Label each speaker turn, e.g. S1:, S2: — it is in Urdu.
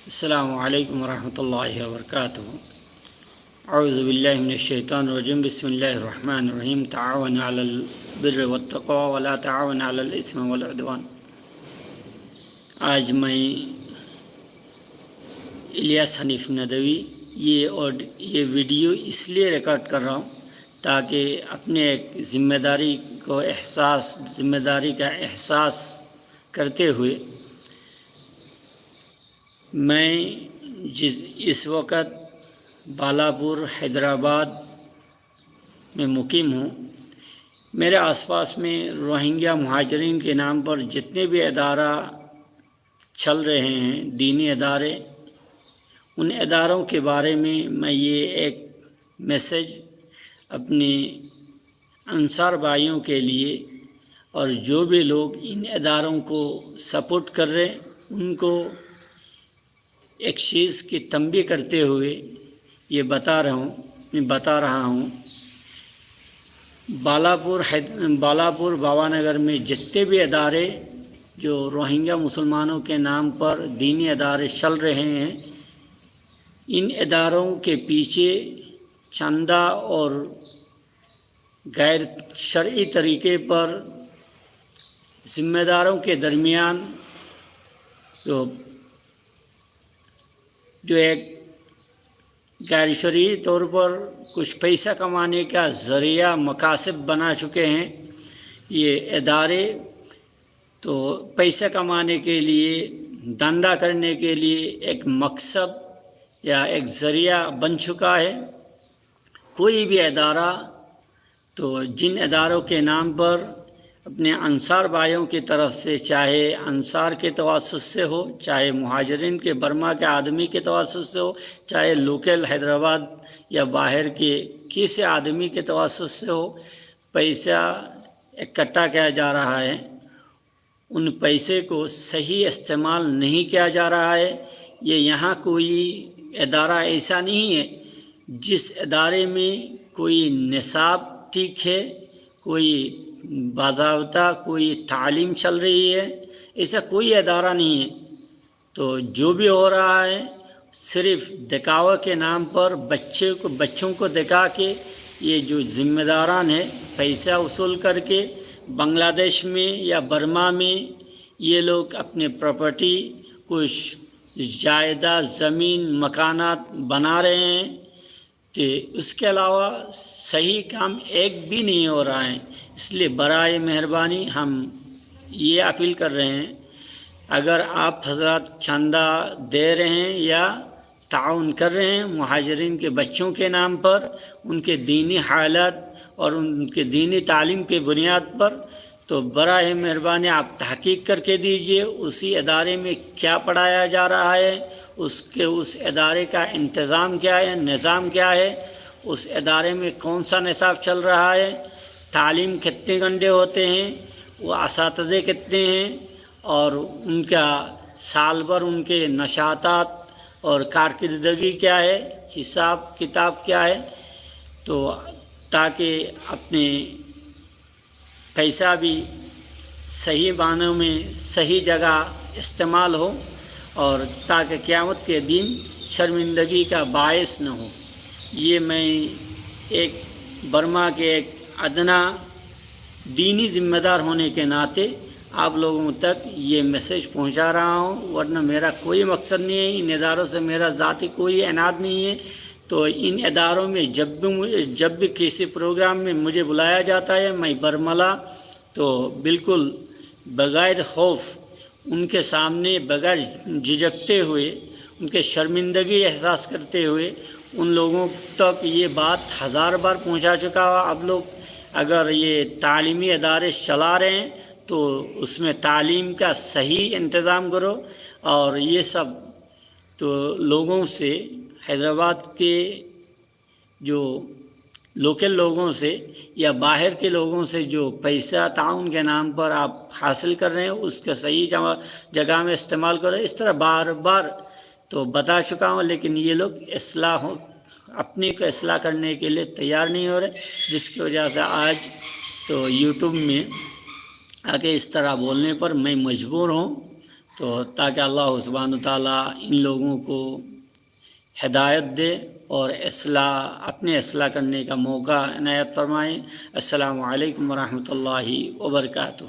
S1: السلام علیکم ورحمۃ اللہ وبرکاتہ۔ اعوذ باللہ من الشیطان الرجیم، بسم اللہ الرحمن الرحیم۔ تعاون علی البر والتقوی ولا تعاون علی الاثم والعدوان۔ آج میں الیاس حنیف ندوی یہ ویڈیو اس لیے ریکارڈ کر رہا ہوں تاکہ اپنے ایک ذمہ داری کا احساس کرتے ہوئے میں اس وقت بالاپور حیدرآباد میں مقیم ہوں۔ میرے آس پاس میں روہنگیا مہاجرین کے نام پر جتنے بھی ادارہ چل رہے ہیں، دینی ادارے، ان اداروں کے بارے میں یہ ایک میسج اپنے انصار بھائیوں کے لیے اور جو بھی لوگ ان اداروں کو سپورٹ کر رہے ہیں ان کو ایک چیز کی تنبیہ کرتے ہوئے یہ بتا رہا ہوں۔ بالاپور بابا نگر میں جتنے بھی ادارے جو روہنگیا مسلمانوں کے نام پر دینی ادارے چل رہے ہیں، ان اداروں کے پیچھے چندہ اور غیر شرعی طریقے پر ذمہ داروں کے درمیان جو ایک غیر شرعی طور پر کچھ پیسہ کمانے کا ذریعہ مقاصد بنا چکے ہیں۔ یہ ادارے تو پیسہ کمانے کے لیے، دھندا کرنے کے لیے ایک مقصد یا ایک ذریعہ بن چکا ہے۔ کوئی بھی ادارہ تو جن اداروں کے نام پر اپنے انصار بھائیوں کی طرف سے، چاہے انصار کے توسط سے ہو، چاہے مہاجرین کے برما کے آدمی کے توسط سے ہو، چاہے لوکل حیدرآباد یا باہر کے کسی آدمی کے توسط سے ہو، پیسہ اکٹھا کیا جا رہا ہے۔ ان پیسے کو صحیح استعمال نہیں کیا جا رہا ہے۔ یہاں کوئی ادارہ ایسا نہیں ہے جس ادارے میں کوئی نصاب ٹھیک ہے، کوئی باضابطہ کوئی تعلیم چل رہی ہے، ایسا کوئی ادارہ نہیں ہے۔ تو جو بھی ہو رہا ہے صرف دکھاوا کے نام پر بچوں کو دکھا کے، یہ جو ذمہ داران ہے پیسہ وصول کر کے بنگلہ دیش میں یا برما میں یہ لوگ اپنے پراپرٹی، کچھ جائیداد، زمین، مکانات بنا رہے ہیں۔ کہ اس کے علاوہ صحیح کام ایک بھی نہیں ہو رہا ہے۔ اس لیے برائے مہربانی ہم یہ اپیل کر رہے ہیں، اگر آپ حضرات چندہ دے رہے ہیں یا تعاون کر رہے ہیں مہاجرین کے بچوں کے نام پر، ان کے دینی حالت اور ان کے دینی تعلیم کے بنیاد پر، تو براہ مہربانی آپ تحقیق کر کے دیجئے اسی ادارے میں کیا پڑھایا جا رہا ہے، اس ادارے کا انتظام کیا ہے، نظام کیا ہے، اس ادارے میں کون سا نصاب چل رہا ہے، تعلیم کتنے گھنٹے ہوتے ہیں، وہ اساتذے کتنے ہیں، اور ان کا سال بھر ان کے نشاطات اور کارکردگی کیا ہے، حساب کتاب کیا ہے، تو تاکہ اپنے پیسہ بھی صحیح معنوں میں صحیح جگہ استعمال ہو، اور تاکہ قیامت کے دن شرمندگی کا باعث نہ ہو۔ یہ میں ایک برما کے ایک ادنا دینی ذمہ دار ہونے کے ناطے آپ لوگوں تک یہ میسج پہنچا رہا ہوں، ورنہ میرا کوئی مقصد نہیں ہے، ان اداروں سے میرا ذاتی کوئی عناد نہیں ہے۔ تو ان اداروں میں جب بھی کسی پروگرام میں مجھے بلایا جاتا ہے، میں برملا تو بالکل بغیر خوف ان کے سامنے، بغیر جھجکتے ہوئے، ان کے شرمندگی احساس کرتے ہوئے ان لوگوں تک یہ بات 1000 بار پہنچا چکا ہوا۔ اب لوگ اگر یہ تعلیمی ادارے چلا رہے ہیں تو اس میں تعلیم کا صحیح انتظام کرو، اور یہ سب تو لوگوں سے، حیدرآباد کے جو لوکل لوگوں سے یا باہر کے لوگوں سے جو پیسہ تعاون کے نام پر آپ حاصل کر رہے ہیں، اس کا صحیح جگہ میں استعمال کرو۔ اس طرح بار بار تو بتا چکا ہوں، لیکن یہ لوگ اپنی کو اصلاح کرنے کے لیے تیار نہیں ہو رہے، جس کی وجہ سے آج تو یوٹیوب میں آ کے اس طرح بولنے پر میں مجبور ہوں۔ تو تاکہ اللہ سبحانہ تعالیٰ ان لوگوں کو ہدایت دے اور اپنے اصلاح کرنے کا موقع عنایت فرمائیں۔ السلام علیکم ورحمۃ اللہ وبرکاتہ۔